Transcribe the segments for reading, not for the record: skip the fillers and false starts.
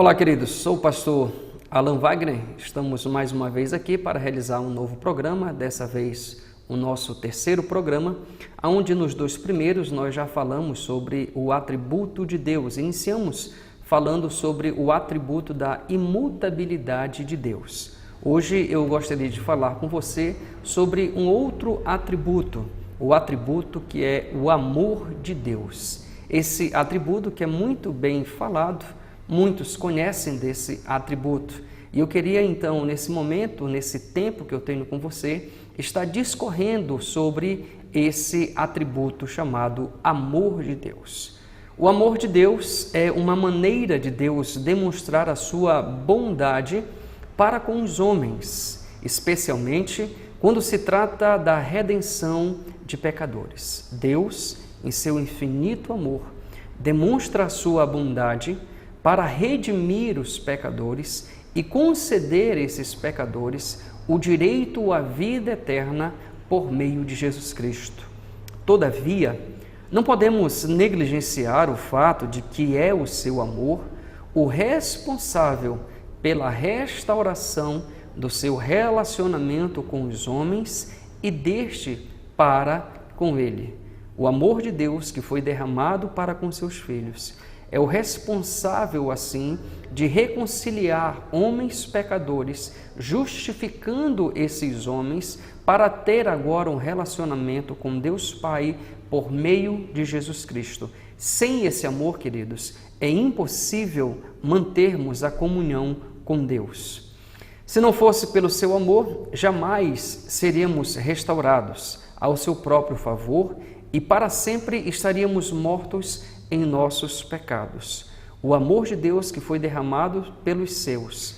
Olá, queridos. Sou o pastor Alan Wagner. Estamos mais uma vez aqui para realizar um novo programa, dessa vez o nosso terceiro programa, onde nos dois primeiros nós já falamos sobre o atributo de Deus. Iniciamos falando sobre o atributo da imutabilidade de Deus. Hoje eu gostaria de falar com você sobre um outro atributo, o atributo que é o amor de Deus. Esse atributo que é muito bem falado, muitos conhecem desse atributo. E eu queria então, nesse momento, nesse tempo que eu tenho com você, estar discorrendo sobre esse atributo chamado amor de Deus. O amor de Deus é uma maneira de Deus demonstrar a sua bondade para com os homens, especialmente quando se trata da redenção de pecadores. Deus, em seu infinito amor, demonstra a sua bondade para redimir os pecadores e conceder a esses pecadores o direito à vida eterna por meio de Jesus Cristo. Todavia, não podemos negligenciar o fato de que é o seu amor o responsável pela restauração do seu relacionamento com os homens e deste para com ele. O amor de Deus que foi derramado para com seus filhos é o responsável, assim, de reconciliar homens pecadores, justificando esses homens para ter agora um relacionamento com Deus Pai por meio de Jesus Cristo. Sem esse amor, queridos, é impossível mantermos a comunhão com Deus. Se não fosse pelo seu amor, jamais seríamos restaurados ao seu próprio favor e para sempre estaríamos mortos em nossos pecados. O amor de Deus que foi derramado pelos seus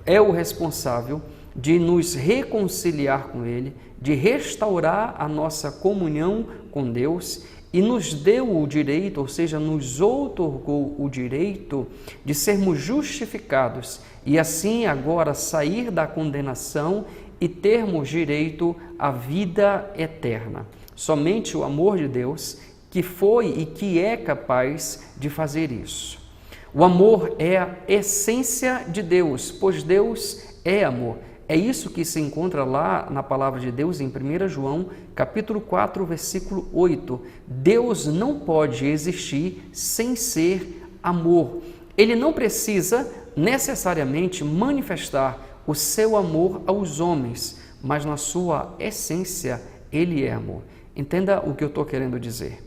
é o responsável de nos reconciliar com Ele, de restaurar a nossa comunhão com Deus e nos deu o direito, ou seja, nos outorgou o direito de sermos justificados e assim agora sair da condenação e termos direito à vida eterna. Somente o amor de Deus que foi e que é capaz de fazer isso. O amor é a essência de Deus, pois Deus é amor. É isso que se encontra lá na palavra de Deus em 1 João, capítulo 4, versículo 8. Deus não pode existir sem ser amor. Ele não precisa necessariamente manifestar o seu amor aos homens, mas na sua essência ele é amor. Entenda o que eu estou querendo dizer.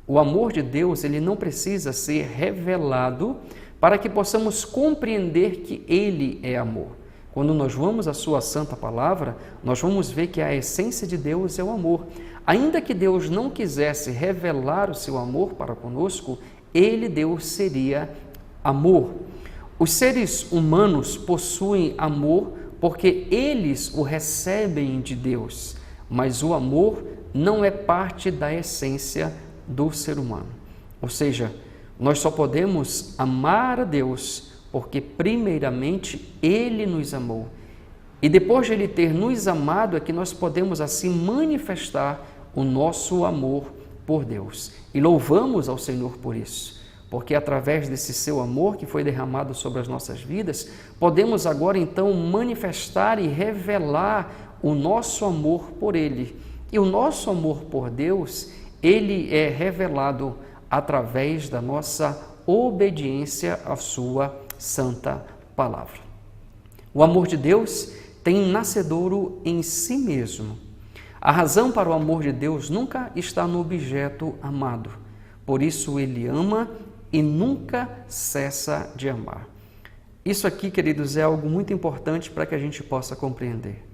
O amor de Deus, ele não precisa ser revelado para que possamos compreender que ele é amor. Quando nós vamos à sua santa palavra, nós vamos ver que a essência de Deus é o amor. Ainda que Deus não quisesse revelar o seu amor para conosco, ele, Deus, seria amor. Os seres humanos possuem amor porque eles o recebem de Deus, mas o amor não é parte da essência do ser humano. Ou seja, nós só podemos amar a Deus porque primeiramente Ele nos amou. E depois de Ele ter nos amado é que nós podemos assim manifestar o nosso amor por Deus. E louvamos ao Senhor por isso, porque através desse seu amor que foi derramado sobre as nossas vidas, podemos agora então manifestar e revelar o nosso amor por Ele. E o nosso amor por Deus, ele é revelado através da nossa obediência à sua santa palavra. O amor de Deus tem nascedouro em si mesmo. A razão para o amor de Deus nunca está no objeto amado. Por isso ele ama e nunca cessa de amar. Isso aqui, queridos, é algo muito importante para que a gente possa compreender.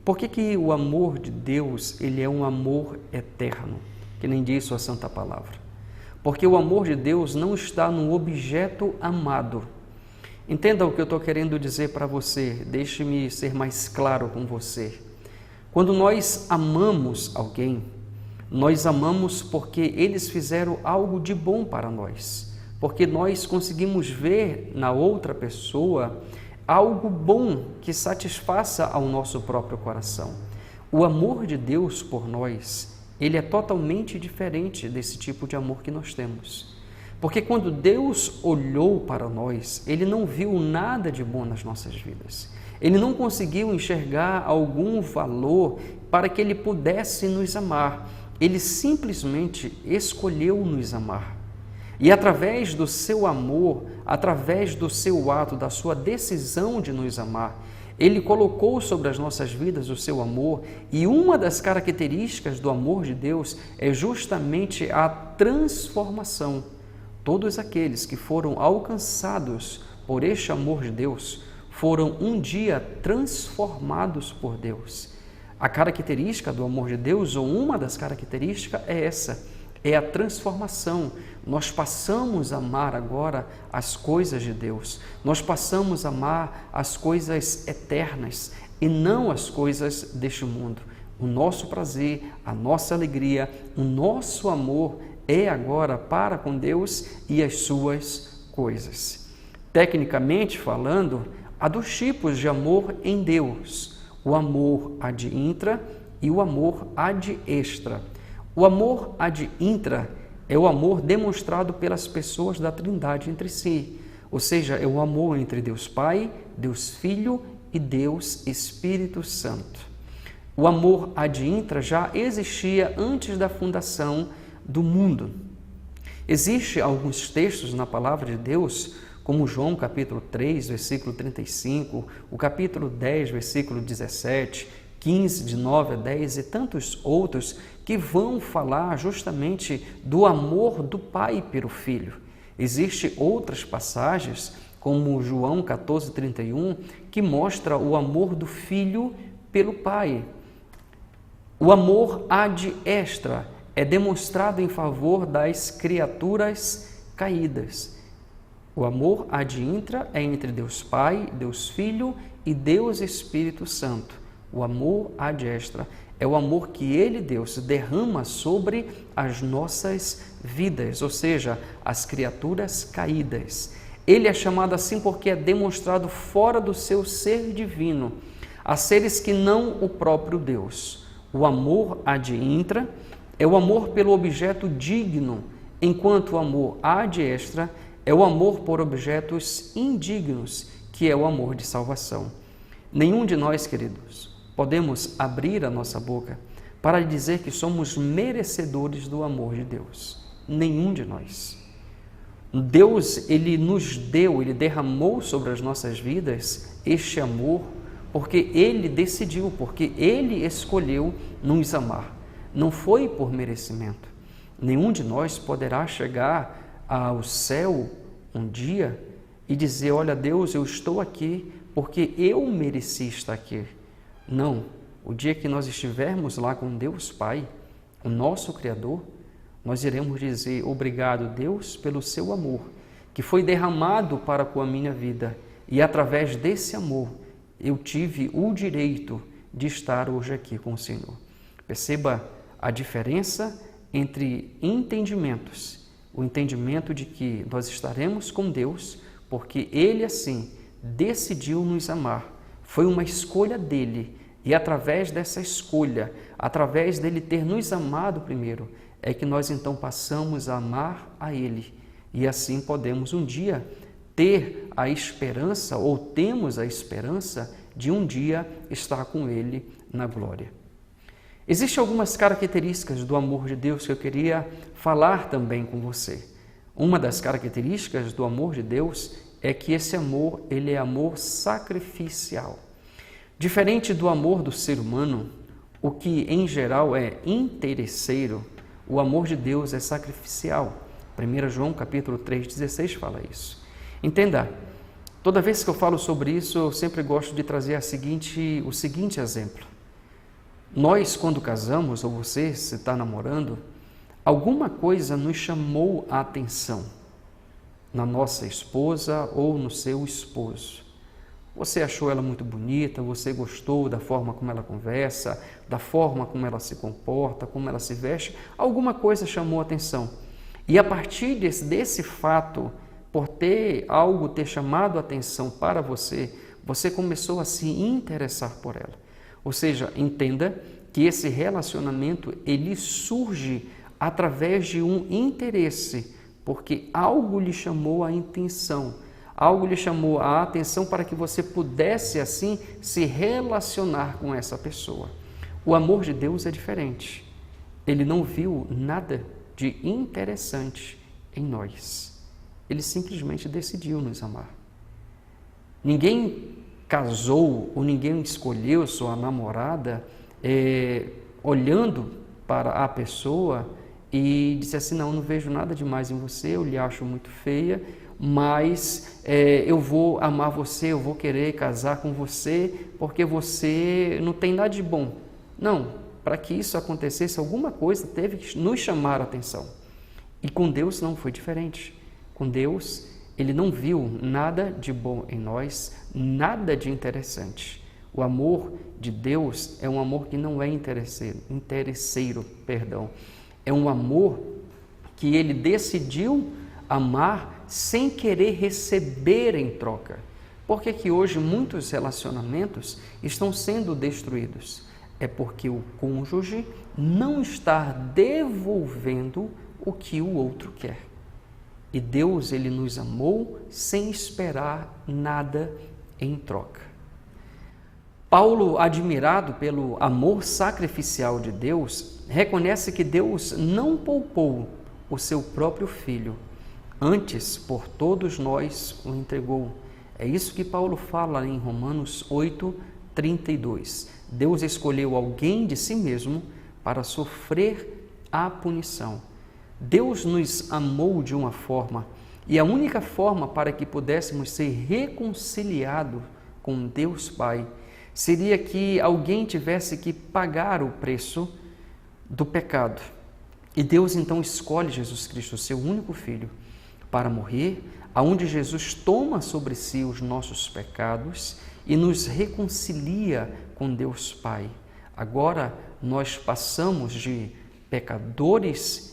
Por que o amor de Deus, ele é um amor eterno? Que nem diz sua santa palavra. Porque o amor de Deus não está no objeto amado. Entenda o que eu estou querendo dizer para você, deixe-me ser mais claro com você. Quando nós amamos alguém, nós amamos porque eles fizeram algo de bom para nós, porque nós conseguimos ver na outra pessoa algo bom que satisfaça ao nosso próprio coração. O amor de Deus por nós, ele é totalmente diferente desse tipo de amor que nós temos. Porque quando Deus olhou para nós, Ele não viu nada de bom nas nossas vidas. Ele não conseguiu enxergar algum valor para que Ele pudesse nos amar. Ele simplesmente escolheu nos amar. E através do seu amor, através do seu ato, da sua decisão de nos amar, Ele colocou sobre as nossas vidas o seu amor, e uma das características do amor de Deus é justamente a transformação. Todos aqueles que foram alcançados por este amor de Deus foram um dia transformados por Deus. A característica do amor de Deus, ou uma das características, é essa, é a transformação. Nós passamos a amar agora as coisas de Deus. Nós passamos a amar as coisas eternas e não as coisas deste mundo. O nosso prazer, a nossa alegria, o nosso amor é agora para com Deus e as suas coisas. Tecnicamente falando, há dois tipos de amor em Deus: o amor ad intra e o amor ad extra. O amor ad intra é o amor demonstrado pelas pessoas da Trindade entre si, ou seja, é o amor entre Deus Pai, Deus Filho e Deus Espírito Santo. O amor ad intra já existia antes da fundação do mundo. Existem alguns textos na palavra de Deus, como João capítulo 3, versículo 35, o capítulo 10, versículo 17, 15, de 9 a 10 e tantos outros que vão falar justamente do amor do Pai pelo Filho. Existem outras passagens, como João 14, 31, que mostra o amor do Filho pelo Pai. O amor ad extra é demonstrado em favor das criaturas caídas. O amor ad intra é entre Deus Pai, Deus Filho e Deus Espírito Santo. O amor ad extra é o amor que Ele, Deus, derrama sobre as nossas vidas, ou seja, as criaturas caídas. Ele é chamado assim porque é demonstrado fora do seu ser divino, a seres que não o próprio Deus. O amor ad intra é o amor pelo objeto digno, enquanto o amor ad extra é o amor por objetos indignos, que é o amor de salvação. Nenhum de nós, queridos, podemos abrir a nossa boca para dizer que somos merecedores do amor de Deus. Nenhum de nós. Deus, Ele nos deu, Ele derramou sobre as nossas vidas este amor porque Ele decidiu, porque Ele escolheu nos amar. Não foi por merecimento. Nenhum de nós poderá chegar ao céu um dia e dizer: olha, Deus, eu estou aqui porque eu mereci estar aqui. Não. O dia que nós estivermos lá com Deus Pai, o nosso Criador, nós iremos dizer: obrigado, Deus, pelo seu amor, que foi derramado para com a minha vida. E através desse amor, eu tive o direito de estar hoje aqui com o Senhor. Perceba a diferença entre entendimentos. O entendimento de que nós estaremos com Deus porque Ele assim decidiu nos amar. Foi uma escolha dele e através dessa escolha, através dele ter nos amado primeiro, é que nós então passamos a amar a Ele. E assim podemos um dia ter a esperança, ou temos a esperança, de um dia estar com Ele na glória. Existem algumas características do amor de Deus que eu queria falar também com você. Uma das características do amor de Deus é que esse amor, ele é amor sacrificial. Diferente do amor do ser humano, o que em geral é interesseiro, o amor de Deus é sacrificial. 1 João capítulo 3,16 fala isso. Entenda, toda vez que eu falo sobre isso, eu sempre gosto de trazer o seguinte exemplo. Nós, quando casamos, ou você, se está namorando, alguma coisa nos chamou a atenção na nossa esposa ou no seu esposo. Você achou ela muito bonita, você gostou da forma como ela conversa, da forma como ela se comporta, como ela se veste, alguma coisa chamou a atenção. E a partir desse fato, por ter chamado a atenção para você, você começou a se interessar por ela. Ou seja, entenda que esse relacionamento ele surge através de um interesse porque algo lhe chamou a atenção, algo lhe chamou a atenção para que você pudesse assim se relacionar com essa pessoa. O amor de Deus é diferente. Ele não viu nada de interessante em nós. Ele simplesmente decidiu nos amar. Ninguém casou ou ninguém escolheu sua namorada olhando para a pessoa e disse assim, não vejo nada demais em você, eu lhe acho muito feia, mas eu vou amar você, eu vou querer casar com você porque você não tem nada de bom. Não, para que isso acontecesse, alguma coisa teve que nos chamar a atenção. E com Deus não foi diferente. Com Deus, Ele não viu nada de bom em nós, nada de interessante. O amor de Deus é um amor que não é interesseiro, é um amor que Ele decidiu amar sem querer receber em troca. Por que hoje muitos relacionamentos estão sendo destruídos? É porque o cônjuge não está devolvendo o que o outro quer. E Deus, Ele nos amou sem esperar nada em troca. Paulo, admirado pelo amor sacrificial de Deus, reconhece que Deus não poupou o seu próprio Filho, antes por todos nós o entregou. É isso que Paulo fala em Romanos 8:32. Deus escolheu alguém de si mesmo para sofrer a punição. Deus nos amou de uma forma, e a única forma para que pudéssemos ser reconciliados com Deus Pai seria que alguém tivesse que pagar o preço do pecado. E Deus então escolhe Jesus Cristo, seu único Filho, para morrer, aonde Jesus toma sobre si os nossos pecados e nos reconcilia com Deus Pai. Agora nós passamos de pecadores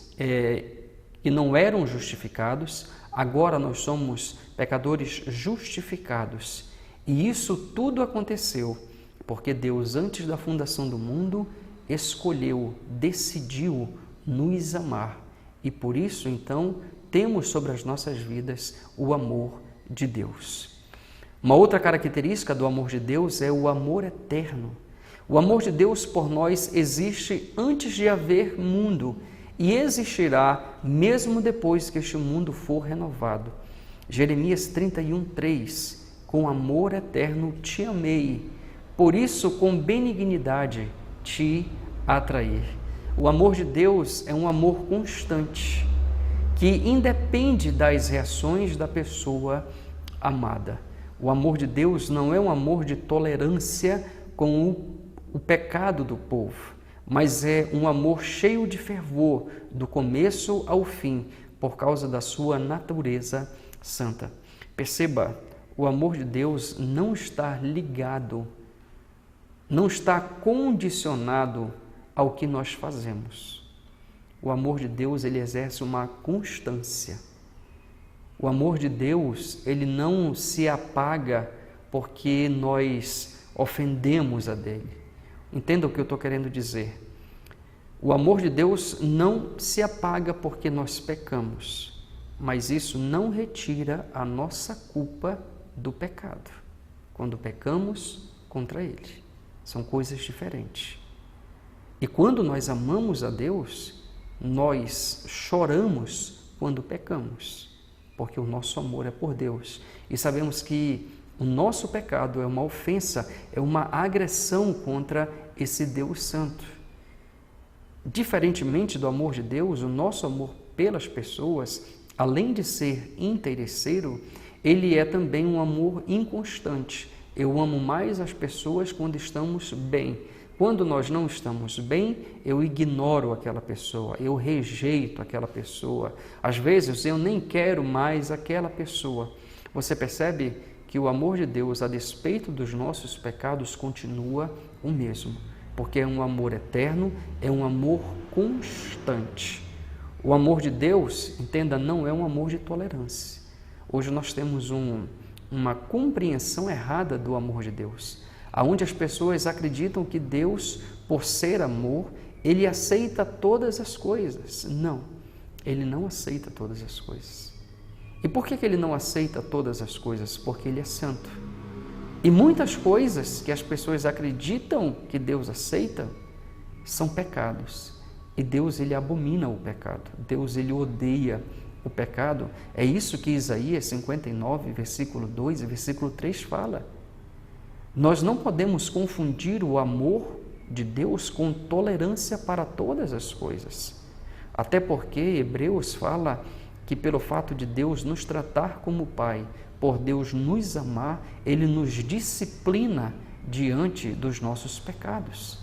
que não eram justificados, agora nós somos pecadores justificados. E isso tudo aconteceu porque Deus, antes da fundação do mundo, escolheu, decidiu nos amar. E por isso, então, temos sobre as nossas vidas o amor de Deus. Uma outra característica do amor de Deus é o amor eterno. O amor de Deus por nós existe antes de haver mundo e existirá mesmo depois que este mundo for renovado. Jeremias 31:3, com amor eterno te amei, por isso com benignidade te atraí. O amor de Deus é um amor constante, que independe das reações da pessoa amada. O amor de Deus não é um amor de tolerância com o pecado do povo, mas é um amor cheio de fervor, do começo ao fim, por causa da sua natureza santa. Perceba, o amor de Deus não está ligado, não está condicionado ao que nós fazemos. O amor de Deus, ele exerce uma constância. O amor de Deus, ele não se apaga porque nós ofendemos a dele. Entenda o que eu estou querendo dizer. O amor de Deus não se apaga porque nós pecamos, mas isso não retira a nossa culpa do pecado, quando pecamos contra ele. São coisas diferentes. E quando nós amamos a Deus, nós choramos quando pecamos, porque o nosso amor é por Deus. E sabemos que o nosso pecado é uma ofensa, é uma agressão contra esse Deus Santo. Diferentemente do amor de Deus, o nosso amor pelas pessoas, além de ser interesseiro, ele é também um amor inconstante. Eu amo mais as pessoas quando estamos bem. Quando nós não estamos bem, eu ignoro aquela pessoa, eu rejeito aquela pessoa. Às vezes, eu nem quero mais aquela pessoa. Você percebe que o amor de Deus, a despeito dos nossos pecados, continua o mesmo, porque é um amor eterno, é um amor constante. O amor de Deus, entenda, não é um amor de tolerância. Hoje nós temos uma compreensão errada do amor de Deus, onde as pessoas acreditam que Deus, por ser amor, ele aceita todas as coisas. Não, ele não aceita todas as coisas. E por que ele não aceita todas as coisas? Porque ele é santo. E muitas coisas que as pessoas acreditam que Deus aceita são pecados. E Deus, ele abomina o pecado. Deus, ele odeia o pecado. É isso que Isaías 59, versículo 2 e versículo 3 fala. Nós não podemos confundir o amor de Deus com tolerância para todas as coisas. Até porque Hebreus fala que pelo fato de Deus nos tratar como Pai, por Deus nos amar, Ele nos disciplina diante dos nossos pecados,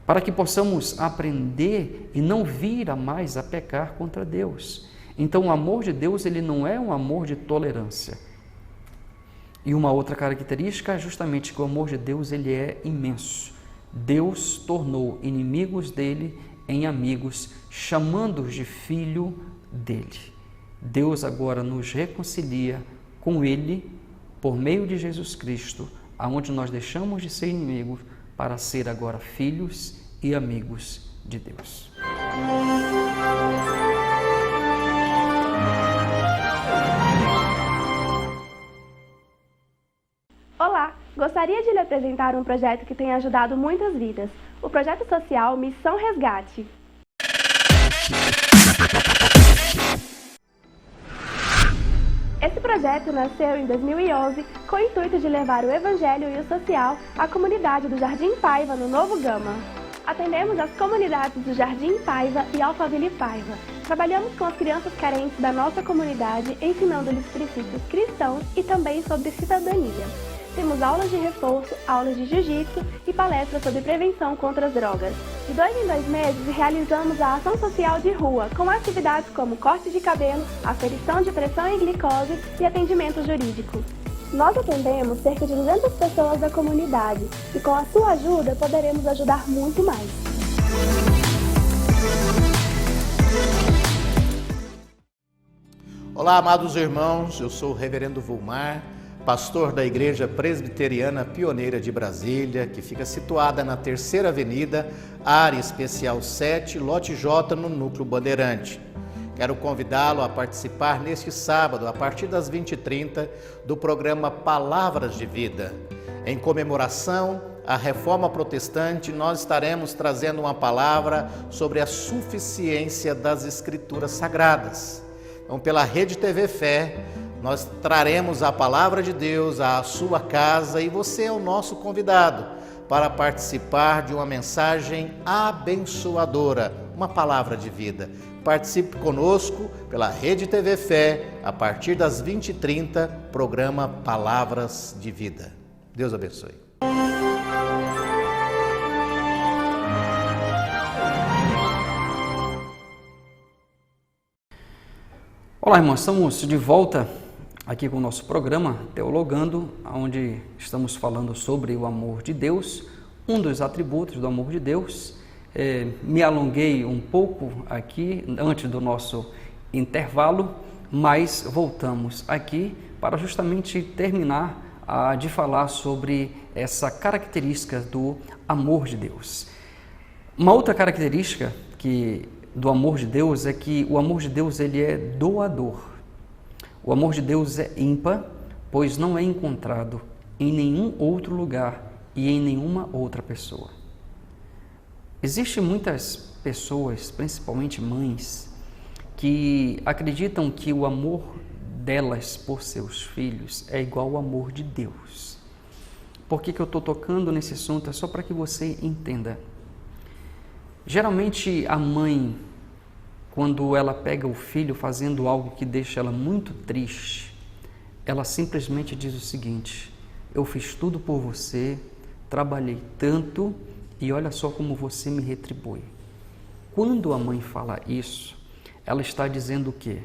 para que possamos aprender e não vir a mais a pecar contra Deus. Então, o amor de Deus, ele não é um amor de tolerância. E uma outra característica é justamente que o amor de Deus, ele é imenso. Deus tornou inimigos dele em amigos, chamando-os de filho dele. Deus agora nos reconcilia com ele por meio de Jesus Cristo, aonde nós deixamos de ser inimigos para ser agora filhos e amigos de Deus. Olá, gostaria de lhe apresentar um projeto que tem ajudado muitas vidas, o projeto social Missão Resgate. Esse projeto nasceu em 2011 com o intuito de levar o Evangelho e o social à comunidade do Jardim Paiva, no Novo Gama. Atendemos as comunidades do Jardim Paiva e Alphaville Paiva. Trabalhamos com as crianças carentes da nossa comunidade, ensinando-lhes princípios cristãos e também sobre cidadania. Temos aulas de reforço, aulas de jiu-jitsu e palestras sobre prevenção contra as drogas. De 2 em 2 meses, realizamos a ação social de rua, com atividades como corte de cabelo, aferição de pressão e glicose e atendimento jurídico. Nós atendemos cerca de 200 pessoas da comunidade e com a sua ajuda poderemos ajudar muito mais. Olá, amados irmãos, eu sou o reverendo Vulmar, pastor da Igreja Presbiteriana Pioneira de Brasília, que fica situada na 3ª Avenida, área especial 7, lote J, no Núcleo Bandeirante. Quero convidá-lo a participar neste sábado, a partir das 20h30, do programa Palavras de Vida. Em comemoração à Reforma Protestante, nós estaremos trazendo uma palavra sobre a suficiência das Escrituras Sagradas. Então, pela Rede TV Fé, nós traremos a palavra de Deus à sua casa e você é o nosso convidado para participar de uma mensagem abençoadora, uma palavra de vida. Participe conosco pela Rede TV Fé, a partir das 20h30, programa Palavras de Vida. Deus abençoe. Olá, irmãos, estamos de volta aqui com o nosso programa Teologando, onde estamos falando sobre o amor de Deus, um dos atributos do amor de Deus. Me alonguei um pouco aqui antes do nosso intervalo, mas voltamos aqui para justamente terminar de falar sobre essa característica do amor de Deus. Uma outra característica do amor de Deus é que o amor de Deus, ele é doador. O amor de Deus é ímpar, pois não é encontrado em nenhum outro lugar e em nenhuma outra pessoa. Existem muitas pessoas, principalmente mães, que acreditam que o amor delas por seus filhos é igual ao amor de Deus. Por que eu estou tocando nesse assunto? É só para que você entenda. Geralmente a mãe, quando ela pega o filho fazendo algo que deixa ela muito triste, ela simplesmente diz o seguinte: eu fiz tudo por você, trabalhei tanto e olha só como você me retribui. Quando a mãe fala isso, ela está dizendo o quê?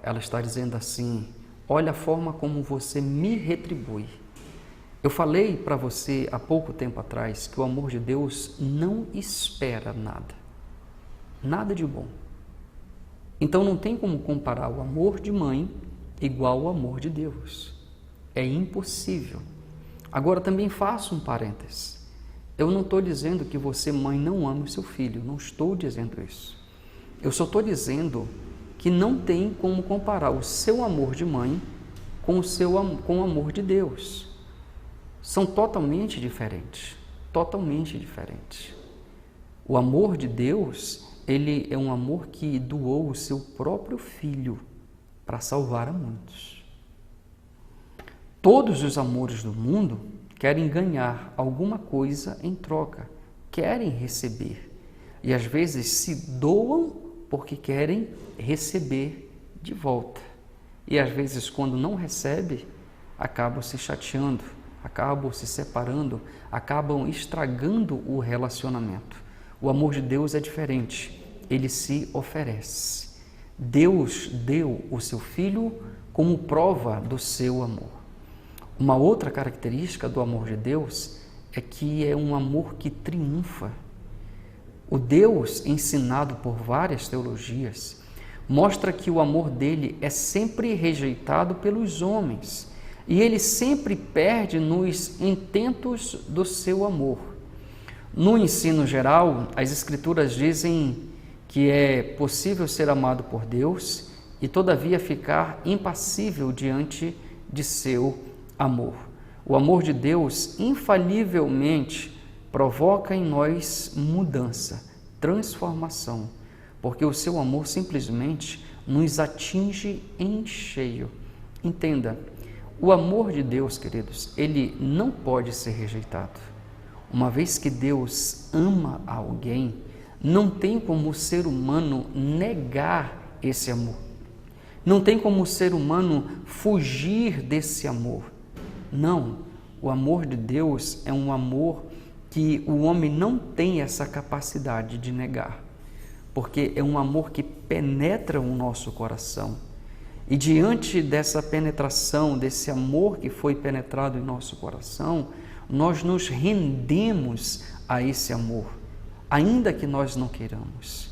Ela está dizendo assim: olha a forma como você me retribui. Eu falei para você há pouco tempo atrás que o amor de Deus não espera nada, nada de bom. Então não tem como comparar o amor de mãe igual ao amor de Deus. É impossível. Agora também faço um parêntese. Eu não estou dizendo que você, mãe, não ama o seu filho, não estou dizendo isso. Eu só estou dizendo que não tem como comparar o seu amor de mãe com o amor de Deus. São totalmente diferentes, totalmente diferentes. O amor de Deus, ele é um amor que doou o seu próprio Filho para salvar a muitos. Todos os amores do mundo querem ganhar alguma coisa em troca, querem receber e às vezes se doam porque querem receber de volta. E às vezes, quando não recebe, acabam se chateando, acabam se separando, acabam estragando o relacionamento. O amor de Deus é diferente, ele se oferece. Deus deu o seu Filho como prova do seu amor. Uma outra característica do amor de Deus é que é um amor que triunfa. O Deus ensinado por várias teologias mostra que o amor dele é sempre rejeitado pelos homens e ele sempre perde nos intentos do seu amor. No ensino geral, as Escrituras dizem que é possível ser amado por Deus e, todavia, ficar impassível diante de seu amor. O amor de Deus, infalivelmente, provoca em nós mudança, transformação, porque o seu amor simplesmente nos atinge em cheio. Entenda, o amor de Deus, queridos, ele não pode ser rejeitado. Uma vez que Deus ama alguém, não tem como o ser humano negar esse amor. Não tem como o ser humano fugir desse amor. Não, o amor de Deus é um amor que o homem não tem essa capacidade de negar, porque é um amor que penetra o nosso coração. E diante dessa penetração, desse amor que foi penetrado em nosso coração, nós nos rendemos a esse amor, ainda que nós não queiramos.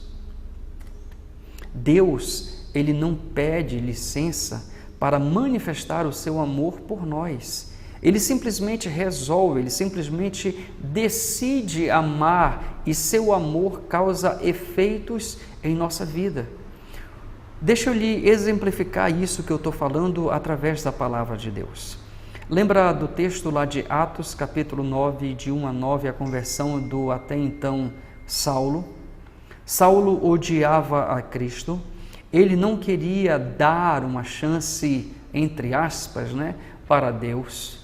Deus, ele não pede licença para manifestar o seu amor por nós. Ele simplesmente resolve, ele simplesmente decide amar e seu amor causa efeitos em nossa vida. Deixa eu lhe exemplificar isso que eu estou falando através da palavra de Deus. Lembra do texto lá de Atos, capítulo 9, de 1 a 9, a conversão do até então Saulo? Saulo odiava a Cristo, ele não queria dar uma chance, entre aspas, para Deus,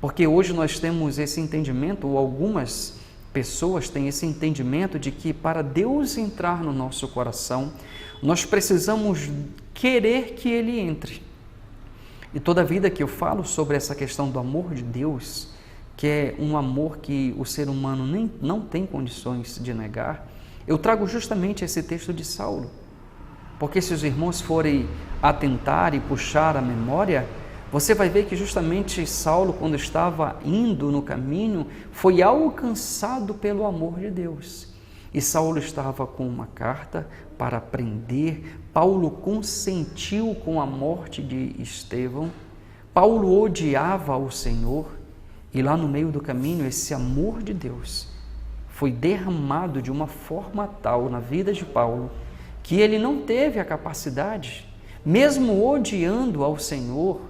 porque hoje nós temos esse entendimento, ou algumas pessoas têm esse entendimento de que para Deus entrar no nosso coração, nós precisamos querer que Ele entre. E toda vida que eu falo sobre essa questão do amor de Deus, que é um amor que o ser humano não tem condições de negar, eu trago justamente esse texto de Saulo. Porque se os irmãos forem atentar e puxar a memória, você vai ver que justamente Saulo, quando estava indo no caminho, foi alcançado pelo amor de Deus. E Saulo estava com uma carta para prender, Paulo consentiu com a morte de Estevão, Paulo odiava o Senhor, e lá no meio do caminho esse amor de Deus foi derramado de uma forma tal na vida de Paulo, que ele não teve a capacidade, mesmo odiando ao Senhor,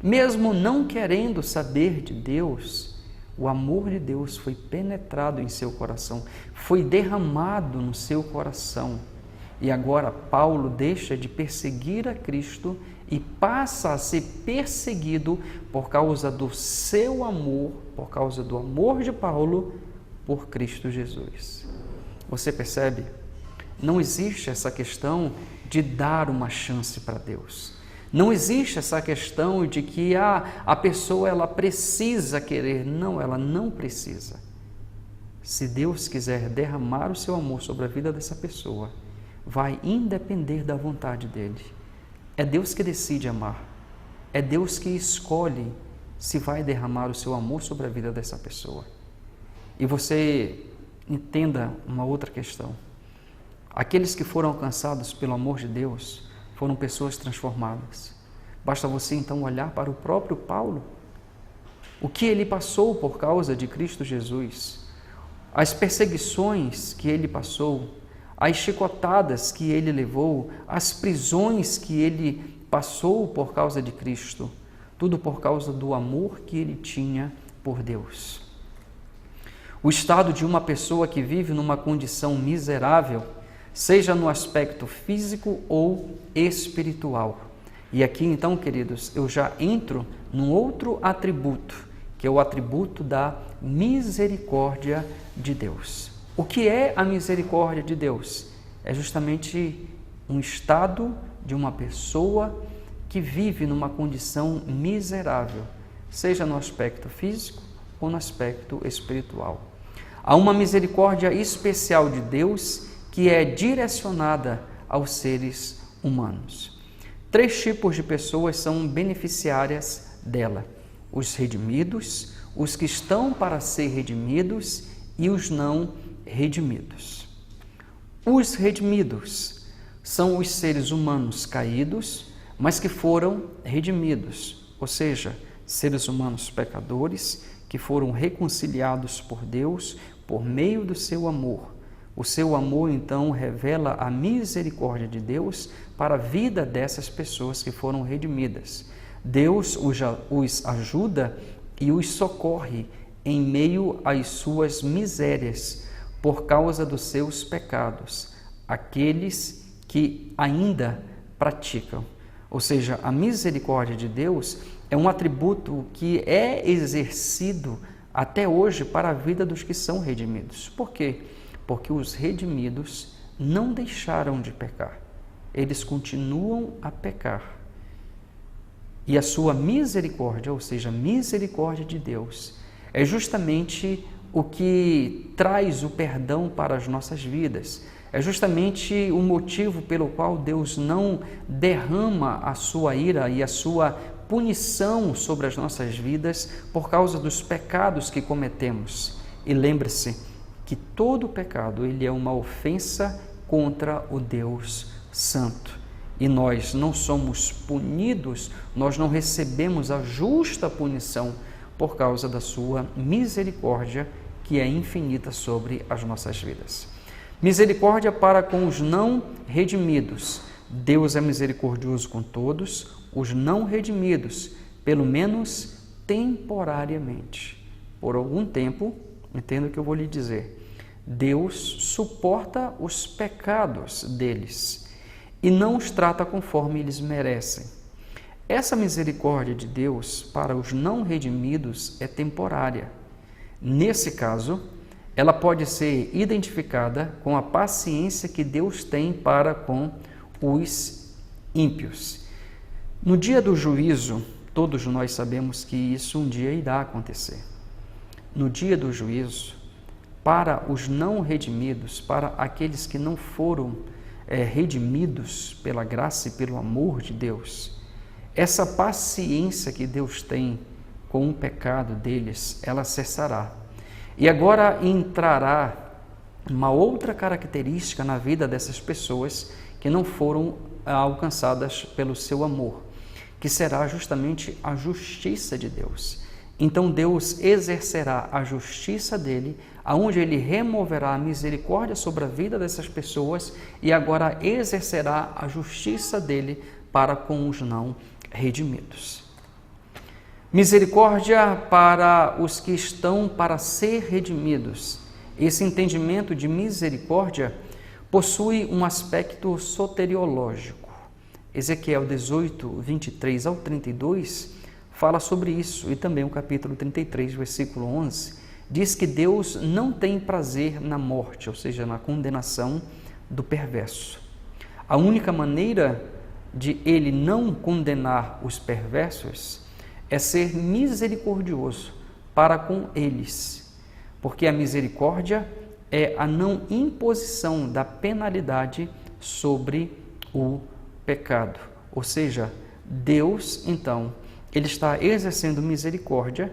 mesmo não querendo saber de Deus, o amor de Deus foi penetrado em seu coração, foi derramado no seu coração. E agora Paulo deixa de perseguir a Cristo e passa a ser perseguido por causa do seu amor, por causa do amor de Paulo por Cristo Jesus. Você percebe? Não existe essa questão de dar uma chance para Deus. Não existe essa questão de que a pessoa ela precisa querer. Não, ela não precisa. Se Deus quiser derramar o seu amor sobre a vida dessa pessoa, vai independer da vontade dele. É Deus que decide amar. É Deus que escolhe se vai derramar o seu amor sobre a vida dessa pessoa. E você entenda uma outra questão. Aqueles que foram alcançados pelo amor de Deus foram pessoas transformadas. Basta você então olhar para o próprio Paulo, o que ele passou por causa de Cristo Jesus, as perseguições que ele passou, as chicotadas que ele levou, as prisões que ele passou por causa de Cristo, tudo por causa do amor que ele tinha por Deus. O estado de uma pessoa que vive numa condição miserável, seja no aspecto físico ou espiritual. E aqui então, queridos, eu já entro num outro atributo, que é o atributo da misericórdia de Deus. O que é a misericórdia de Deus? É justamente um estado de uma pessoa que vive numa condição miserável, seja no aspecto físico ou no aspecto espiritual. Há uma misericórdia especial de Deus que é direcionada aos seres humanos. 3 tipos de pessoas são beneficiárias dela: os redimidos, os que estão para ser redimidos e os não redimidos. Os redimidos são os seres humanos caídos, mas que foram redimidos, ou seja, seres humanos pecadores que foram reconciliados por Deus por meio do seu amor. O seu amor, então, revela a misericórdia de Deus para a vida dessas pessoas que foram redimidas. Deus os ajuda e os socorre em meio às suas misérias por causa dos seus pecados, aqueles que ainda praticam. Ou seja, a misericórdia de Deus é um atributo que é exercido até hoje para a vida dos que são redimidos. Por quê? Porque os redimidos não deixaram de pecar. Eles continuam a pecar. E a sua misericórdia, ou seja, a misericórdia de Deus, é justamente o que traz o perdão para as nossas vidas. É justamente o motivo pelo qual Deus não derrama a sua ira e a sua punição sobre as nossas vidas por causa dos pecados que cometemos. E lembre-se que todo pecado ele é uma ofensa contra o Deus Santo. E nós não somos punidos, nós não recebemos a justa punição por causa da sua misericórdia, que é infinita sobre as nossas vidas. Misericórdia para com os não redimidos. Deus é misericordioso com todos, os não redimidos, pelo menos temporariamente. Por algum tempo, entenda o que eu vou lhe dizer, Deus suporta os pecados deles e não os trata conforme eles merecem. Essa misericórdia de Deus para os não redimidos é temporária. Nesse caso, ela pode ser identificada com a paciência que Deus tem para com os ímpios. No dia do juízo, todos nós sabemos que isso um dia irá acontecer. No dia do juízo, para os não redimidos, para aqueles que não foram redimidos pela graça e pelo amor de Deus, essa paciência que Deus tem com o pecado deles, ela cessará. E agora entrará uma outra característica na vida dessas pessoas que não foram alcançadas pelo seu amor, que será justamente a justiça de Deus. Então Deus exercerá a justiça dele, aonde ele removerá a misericórdia sobre a vida dessas pessoas e agora exercerá a justiça dele para com os não redimidos. Misericórdia para os que estão para ser redimidos. Esse entendimento de misericórdia possui um aspecto soteriológico. Ezequiel 18, 23 ao 32 fala sobre isso, e também o capítulo 33, versículo 11, diz que Deus não tem prazer na morte, ou seja, na condenação do perverso. A única maneira de ele não condenar os perversos é ser misericordioso para com eles, porque a misericórdia é a não imposição da penalidade sobre o pecado. Ou seja, Deus, então, ele está exercendo misericórdia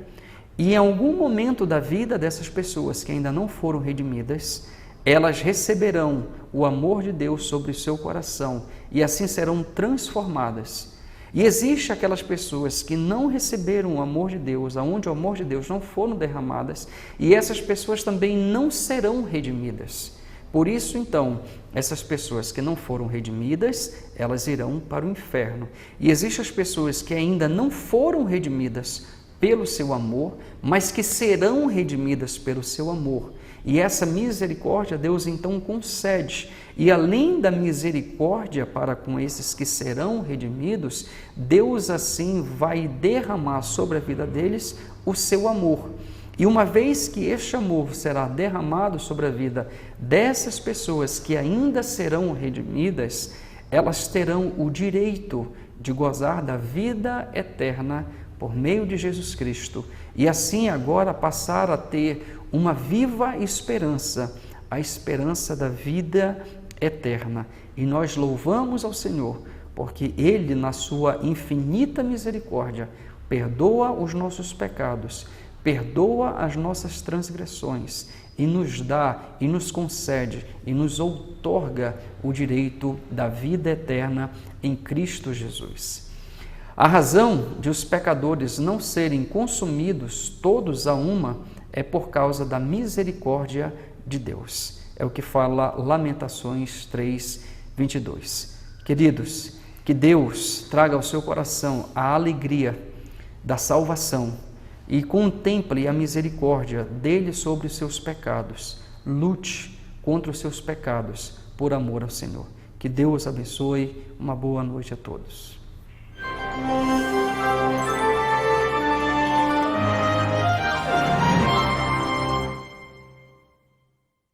e em algum momento da vida dessas pessoas que ainda não foram redimidas, elas receberão o amor de Deus sobre o seu coração e assim serão transformadas. E existe aquelas pessoas que não receberam o amor de Deus, aonde o amor de Deus não foram derramadas, e essas pessoas também não serão redimidas. Por isso, então, essas pessoas que não foram redimidas, elas irão para o inferno. E existem as pessoas que ainda não foram redimidas pelo seu amor, mas que serão redimidas pelo seu amor. E essa misericórdia Deus então concede. E além da misericórdia para com esses que serão redimidos, Deus assim vai derramar sobre a vida deles o seu amor. E uma vez que este amor será derramado sobre a vida dessas pessoas que ainda serão redimidas, elas terão o direito de gozar da vida eterna por meio de Jesus Cristo. E assim agora passar a ter uma viva esperança, a esperança da vida eterna. E nós louvamos ao Senhor, porque Ele, na sua infinita misericórdia, perdoa os nossos pecados, perdoa as nossas transgressões e nos dá, e nos concede, e nos outorga o direito da vida eterna em Cristo Jesus. A razão de os pecadores não serem consumidos todos a uma é por causa da misericórdia de Deus. É o que fala Lamentações 3:22. Queridos, que Deus traga ao seu coração a alegria da salvação e contemple a misericórdia dele sobre os seus pecados. Lute contra os seus pecados por amor ao Senhor. Que Deus abençoe. Uma boa noite a todos.